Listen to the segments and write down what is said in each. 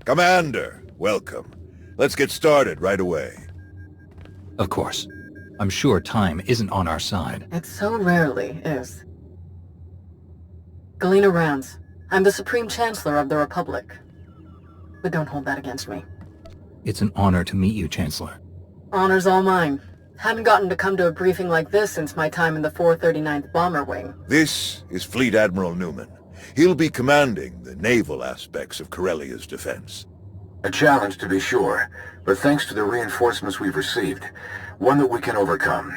Commander, welcome. Let's get started right away. Of course. I'm sure time isn't on our side. It so rarely is. Galena Rands. I'm the Supreme Chancellor of the Republic. But don't hold that against me. It's an honor to meet you, Chancellor. Honor's all mine. Haven't gotten to come to a briefing like this since my time in the 439th Bomber Wing. This is Fleet Admiral Newman. He'll be commanding the naval aspects of Corellia's defense. A challenge, to be sure, but thanks to the reinforcements we've received, one that we can overcome.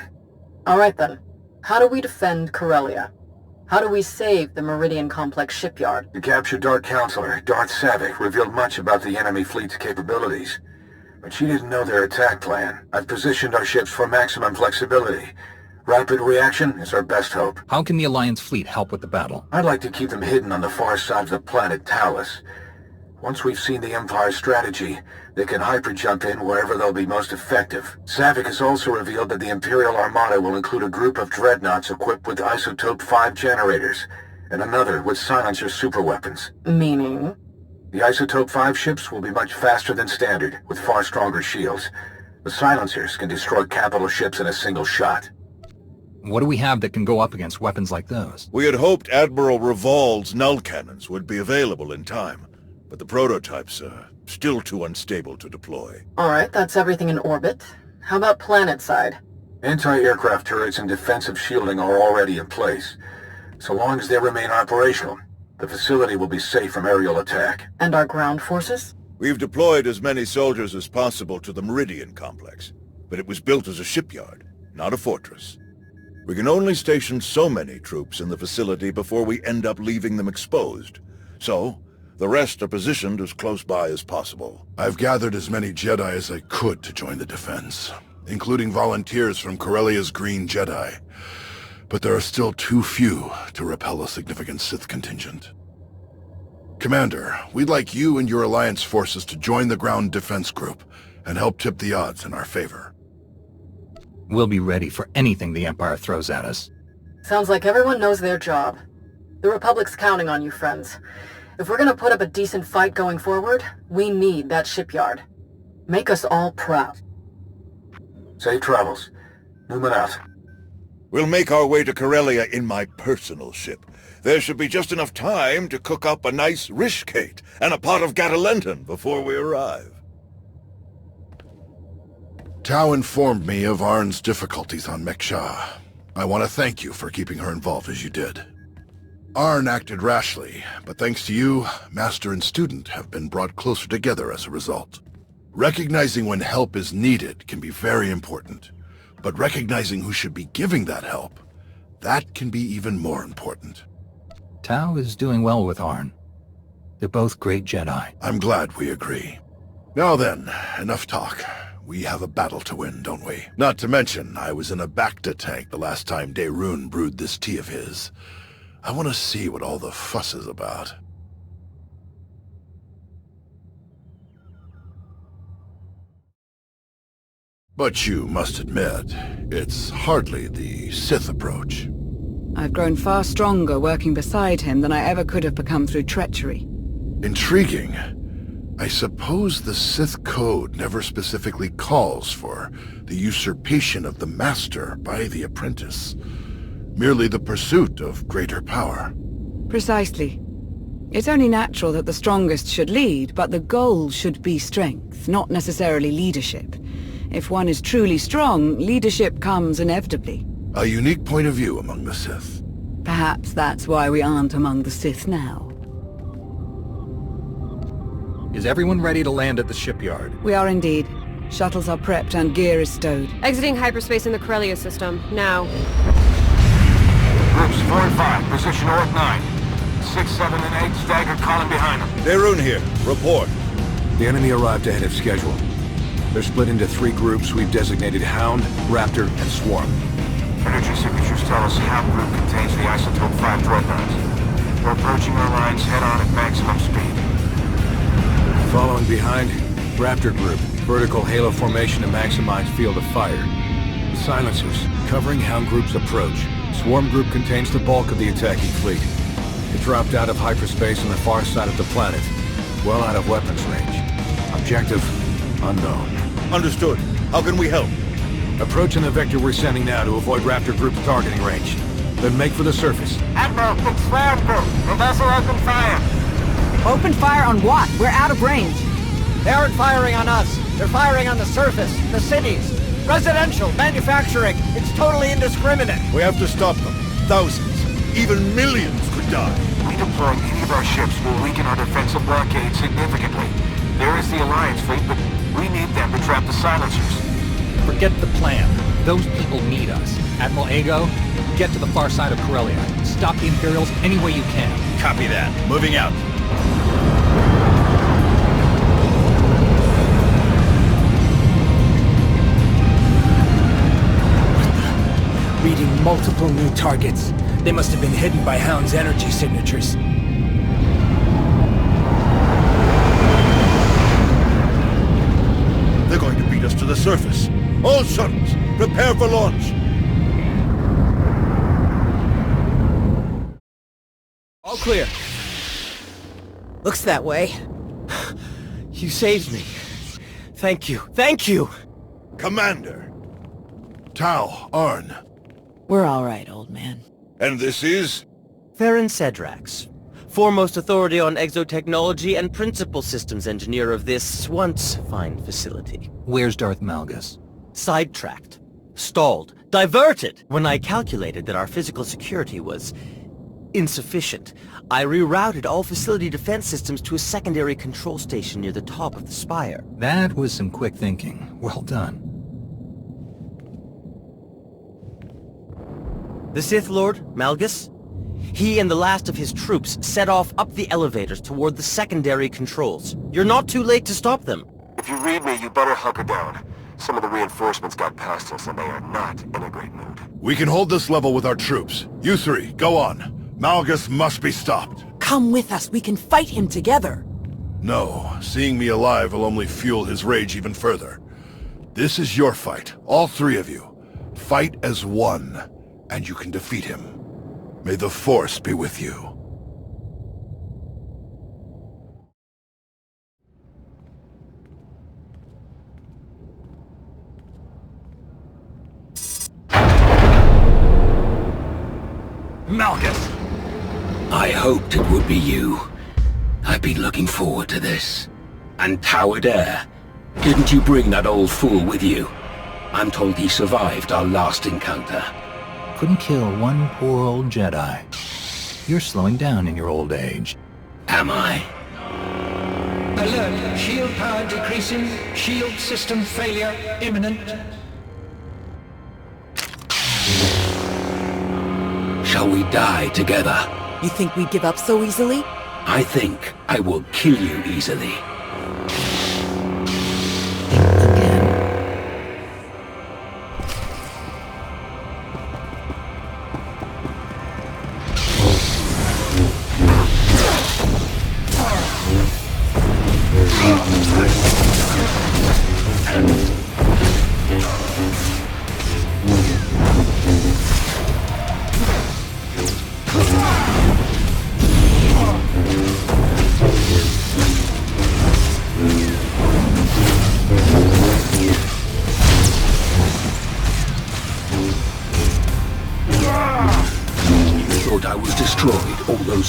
Alright then. How do we defend Corellia? How do we save the Meridian Complex shipyard? The captured Dark Counselor, Darth Savik, revealed much about the enemy fleet's capabilities. But she didn't know their attack plan. I've positioned our ships for maximum flexibility. Rapid reaction is our best hope. How can the Alliance fleet help with the battle? I'd like to keep them hidden on the far side of the planet Talos. Once we've seen the Empire's strategy, they can hyper-jump in wherever they'll be most effective. Savik has also revealed that the Imperial Armada will include a group of dreadnoughts equipped with Isotope 5 generators, and another with silencer superweapons. Meaning? The Isotope 5 ships will be much faster than standard, with far stronger shields. The silencers can destroy capital ships in a single shot. What do we have that can go up against weapons like those? We had hoped Admiral Revol's null cannons would be available in time, but the prototypes are still too unstable to deploy. Alright, that's everything in orbit. How about planet side? Anti-aircraft turrets and defensive shielding are already in place. So long as they remain operational, the facility will be safe from aerial attack. And our ground forces? We've deployed as many soldiers as possible to the Meridian Complex, but it was built as a shipyard, not a fortress. We can only station so many troops in the facility before we end up leaving them exposed. So, the rest are positioned as close by as possible. I've gathered as many Jedi as I could to join the defense, including volunteers from Corellia's Green Jedi. But there are still too few to repel a significant Sith contingent. Commander, we'd like you and your Alliance forces to join the ground defense group and help tip the odds in our favor. We'll be ready for anything the Empire throws at us. Sounds like everyone knows their job. The Republic's counting on you, friends. If we're gonna put up a decent fight going forward, we need that shipyard. Make us all proud. Safe travels. Newman out. We'll make our way to Corellia in my personal ship. There should be just enough time to cook up a nice rishkate and a pot of Gatalenton before we arrive. Tau informed me of Arn's difficulties on Meksha. I want to thank you for keeping her involved as you did. Arn acted rashly, but thanks to you, Master and Student have been brought closer together as a result. Recognizing when help is needed can be very important. But recognizing who should be giving that help, that can be even more important. Tau is doing well with Arn. They're both great Jedi. I'm glad we agree. Now then, enough talk. We have a battle to win, don't we? Not to mention, I was in a Bacta tank the last time Daerun brewed this tea of his. I want to see what all the fuss is about. But you must admit, it's hardly the Sith approach. I've grown far stronger working beside him than I ever could have become through treachery. Intriguing. I suppose the Sith Code never specifically calls for the usurpation of the Master by the apprentice. Merely the pursuit of greater power. Precisely. It's only natural that the strongest should lead, but the goal should be strength, not necessarily leadership. If one is truly strong, leadership comes inevitably. A unique point of view among the Sith. Perhaps that's why we aren't among the Sith now. Is everyone ready to land at the shipyard? We are indeed. Shuttles are prepped and gear is stowed. Exiting hyperspace in the Corellia system, now. Groups 4 and 5, position Orc 9. 6, 7, and 8 staggered column behind them. Daerun here. Report. The enemy arrived ahead of schedule. They're split into 3 groups we've designated Hound, Raptor, and Swarm. Energy signatures tell us Hound group contains the Isotope 5 dreadnoughts. We're approaching our lines head-on at maximum speed. Following behind, Raptor group, vertical halo formation to maximize field of fire. Silencers, covering Hound group's approach. Swarm group contains the bulk of the attacking fleet. It dropped out of hyperspace on the far side of the planet, well out of weapons range. Objective, unknown. Understood. How can we help? Approaching the vector we're sending now to avoid Raptor Group's targeting range. Then make for the surface. Admiral, it's Slam Group. The vessel open fire. Open fire on what? We're out of range. They aren't firing on us. They're firing on the surface, the cities. Residential, manufacturing. It's totally indiscriminate. We have to stop them. Thousands, even millions could die. Redeploying any of our ships will weaken our defensive blockade significantly. There is the Alliance fleet, but we need them to trap the silencers. Forget the plan. Those people need us. Admiral Ego, get to the far side of Corellia. Stop the Imperials any way you can. Copy that. Moving out. Reading multiple new targets. They must have been hidden by Hound's energy signatures. They're going to beat us to the surface. All shuttles, prepare for launch. All clear. Looks that way. You saved me. Thank you. Thank you! Commander. Tau, Arn. We're all right, old man. And this is? Theron Cedrax, foremost authority on exotechnology and principal systems engineer of this once fine facility. Where's Darth Malgus? Sidetracked, stalled, diverted. When I calculated that our physical security was insufficient, I rerouted all facility defense systems to a secondary control station near the top of the spire. That was some quick thinking. Well done. The Sith Lord, Malgus? He and the last of his troops set off up the elevators toward the secondary controls. You're not too late to stop them. If you read me, you better hunker down. Some of the reinforcements got past us and they are not in a great mood. We can hold this level with our troops. You three, go on. Malgus must be stopped. Come with us. We can fight him together. No, seeing me alive will only fuel his rage even further. This is your fight, all three of you. Fight as one, and you can defeat him. May the Force be with you. Malgus! I hoped it would be you. I've been looking forward to this. And Tower Dare. Didn't you bring that old fool with you? I'm told he survived our last encounter. Couldn't kill one poor old Jedi. You're slowing down in your old age. Am I? Alert! Shield power decreasing. Shield system failure imminent. Shall we die together? You think we'd give up so easily? I think I will kill you easily.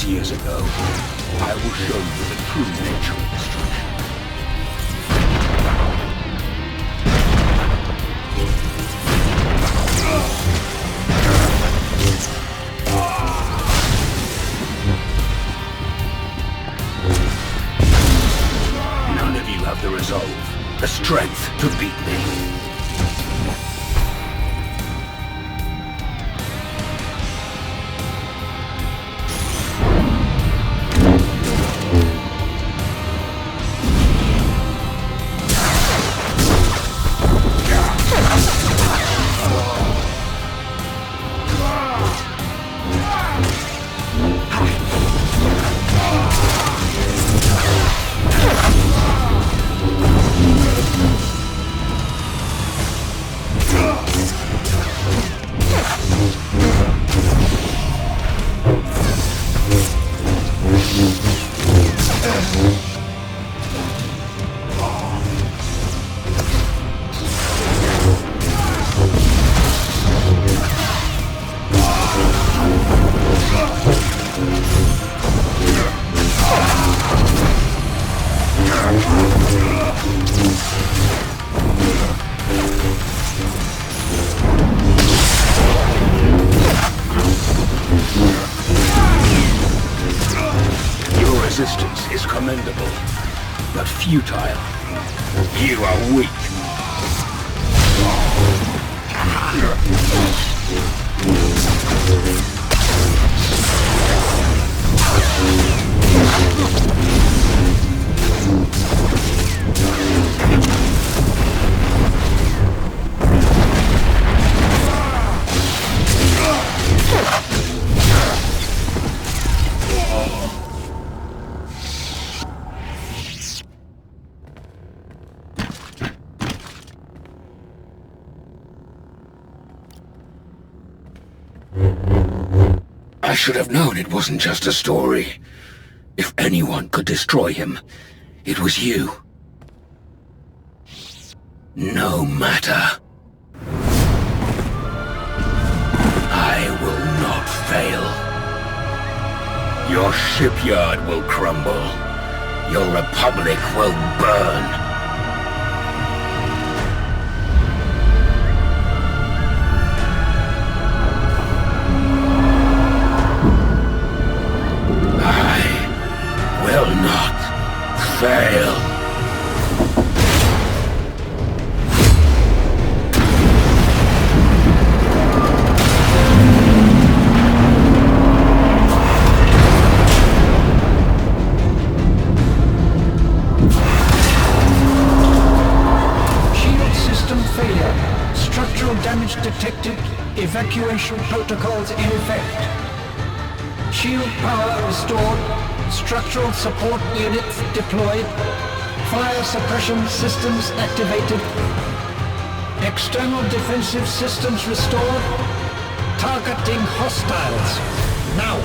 Years ago, I will show you the true nature of destruction. None of you have the resolve, the strength to beat me. resistance is commendable, but futile. You are weak. I should have known it wasn't just a story. If anyone could destroy him, it was you. No matter. I will not fail. Your shipyard will crumble. Your republic will burn. Will not fail. Shield system failure. Structural damage detected. Evacuation protocols in effect. Shield power restored. Structural support units deployed. Fire suppression systems activated. External defensive systems restored. Targeting hostiles. Now!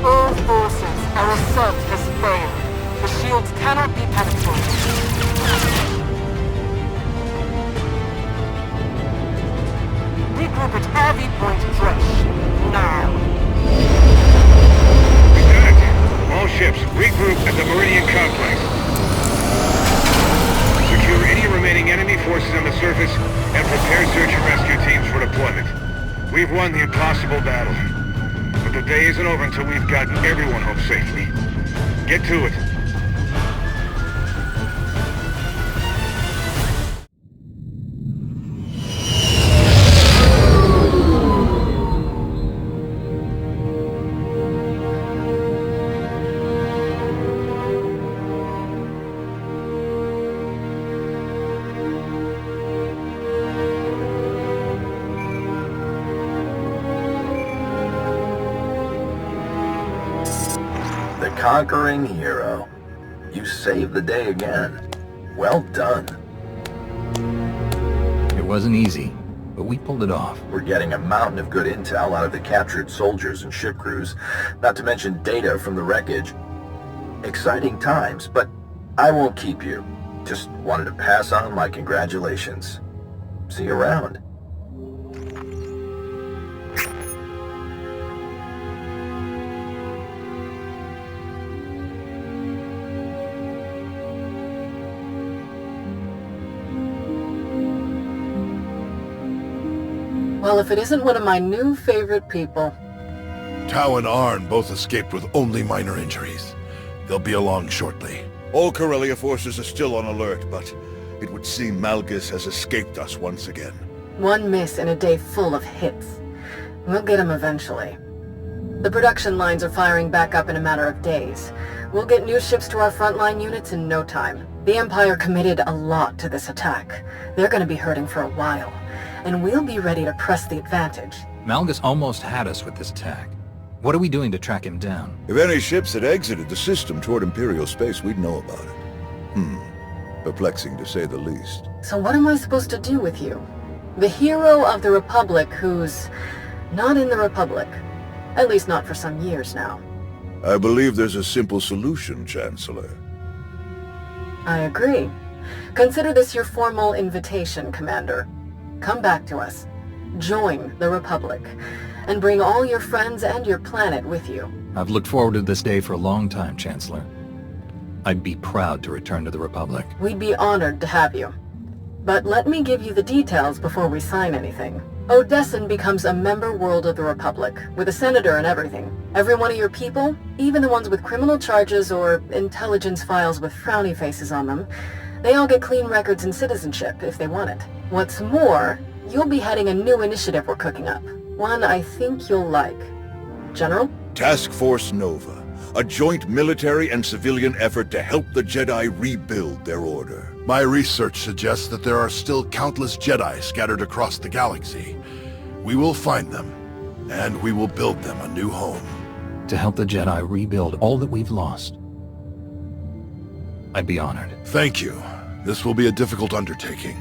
All forces, our assault has failed. The shields cannot be penetrated. Regroup at Harvey Point Fresh. Now! All ships, regroup at the Meridian Complex. Secure any remaining enemy forces on the surface and prepare search and rescue teams for deployment. We've won the impossible battle. But the day isn't over until we've gotten everyone home safely. Get to it. Conquering hero. You saved the day again. Well done. It wasn't easy, but we pulled it off. We're getting a mountain of good intel out of the captured soldiers and ship crews, not to mention data from the wreckage. Exciting times, but I won't keep you. Just wanted to pass on my congratulations. See you around. Well, if it isn't one of my new favorite people. Tau and Arn both escaped with only minor injuries. They'll be along shortly. All Corellia forces are still on alert, but it would seem Malgus has escaped us once again. One miss in a day full of hits. We'll get him eventually. The production lines are firing back up in a matter of days. We'll get new ships to our frontline units in no time. The Empire committed a lot to this attack. They're going to be hurting for a while. And we'll be ready to press the advantage. Malgus almost had us with this attack. What are we doing to track him down? If any ships had exited the system toward Imperial space, we'd know about it. Perplexing to say the least. So what am I supposed to do with you? The hero of the Republic who's not in the Republic. At least not for some years now. I believe there's a simple solution, Chancellor. I agree. Consider this your formal invitation, Commander. Come back to us. Join the Republic. And bring all your friends and your planet with you. I've looked forward to this day for a long time, Chancellor. I'd be proud to return to the Republic. We'd be honored to have you. But let me give you the details before we sign anything. Odessan becomes a member world of the Republic, with a senator and everything. Every one of your people, even the ones with criminal charges or intelligence files with frowny faces on them, they all get clean records and citizenship if they want it. What's more, you'll be heading a new initiative we're cooking up. One I think you'll like. General? Task Force Nova, a joint military and civilian effort to help the Jedi rebuild their order. My research suggests that there are still countless Jedi scattered across the galaxy. We will find them, and we will build them a new home. To help the Jedi rebuild all that we've lost. I'd be honored. Thank you. This will be a difficult undertaking.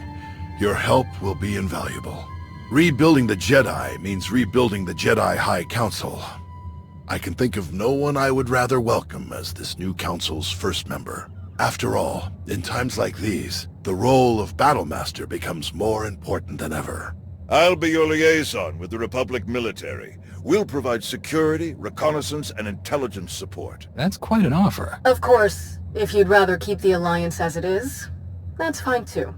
Your help will be invaluable. Rebuilding the Jedi means rebuilding the Jedi High Council. I can think of no one I would rather welcome as this new council's first member. After all, in times like these, the role of Battlemaster becomes more important than ever. I'll be your liaison with the Republic military. We'll provide security, reconnaissance, and intelligence support. That's quite an offer. Of course, if you'd rather keep the Alliance as it is, that's fine too.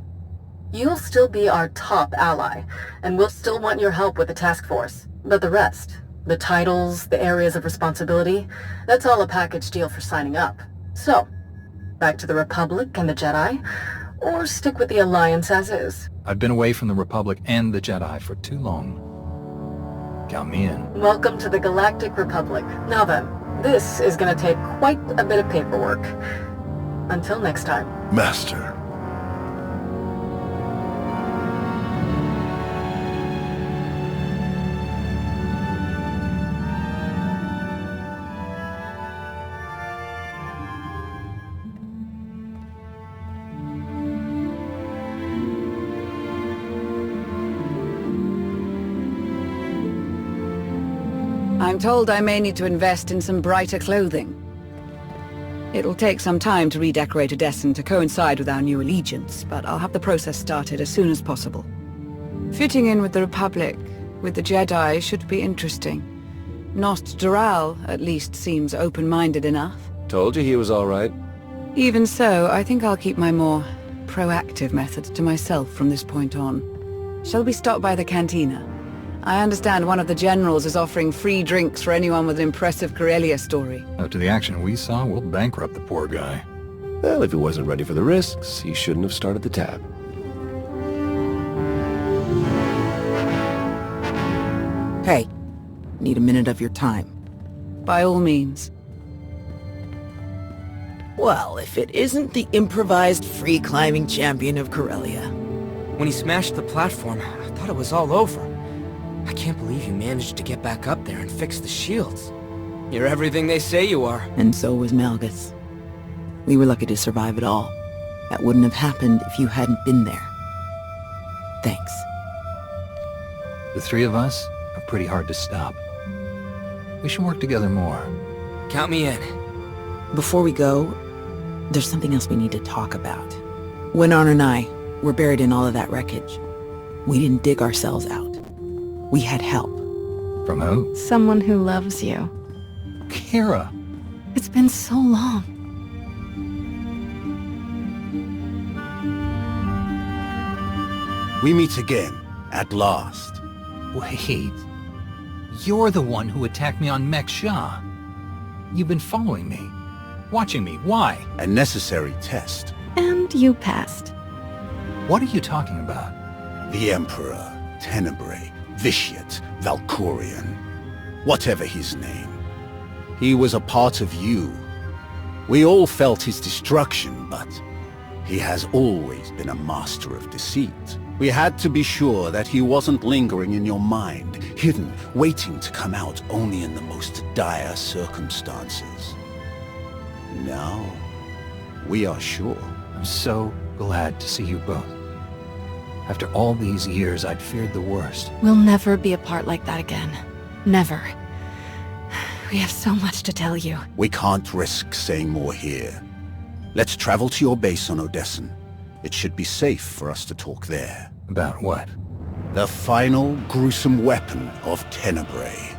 You'll still be our top ally, and we'll still want your help with the task force. But the rest, the titles, the areas of responsibility, that's all a package deal for signing up. So, back to the Republic and the Jedi, or stick with the Alliance as is. I've been away from the Republic and the Jedi for too long. Count me in. Welcome to the Galactic Republic. Now then, this is gonna take quite a bit of paperwork. Until next time. Master. I'm told I may need to invest in some brighter clothing. It'll take some time to redecorate Odessan to coincide with our new allegiance, but I'll have the process started as soon as possible. Fitting in with the Republic, with the Jedi, should be interesting. Nost Doral, at least, seems open-minded enough. Told you he was all right. Even so, I think I'll keep my more proactive methods to myself from this point on. Shall we stop by the cantina? I understand one of the generals is offering free drinks for anyone with an impressive Corellia story. After the action we saw, we'll bankrupt the poor guy. Well, if he wasn't ready for the risks, he shouldn't have started the tab. Hey, need a minute of your time. By all means. Well, if it isn't the improvised free-climbing champion of Corellia. When he smashed the platform, I thought it was all over. I can't believe you managed to get back up there and fix the shields. You're everything they say you are. And so was Malgus. We were lucky to survive it all. That wouldn't have happened if you hadn't been there. Thanks. The three of us are pretty hard to stop. We should work together more. Count me in. Before we go, there's something else we need to talk about. When Arn and I were buried in all of that wreckage, we didn't dig ourselves out. We had help. From who? Someone who loves you. Kira. It's been so long. We meet again, at last. Wait. You're the one who attacked me on Mek-Sha. You've been following me. Watching me. Why? A necessary test. And you passed. What are you talking about? The Emperor, Tenebrae, Vitiate, Valkorion, whatever his name. He was a part of you. We all felt his destruction, but he has always been a master of deceit. We had to be sure that he wasn't lingering in your mind, hidden, waiting to come out only in the most dire circumstances. Now, we are sure. I'm so glad to see you both. After all these years, I'd feared the worst. We'll never be apart like that again. Never. We have so much to tell you. We can't risk saying more here. Let's travel to your base on Odessan. It should be safe for us to talk there. About what? The final gruesome weapon of Tenebrae.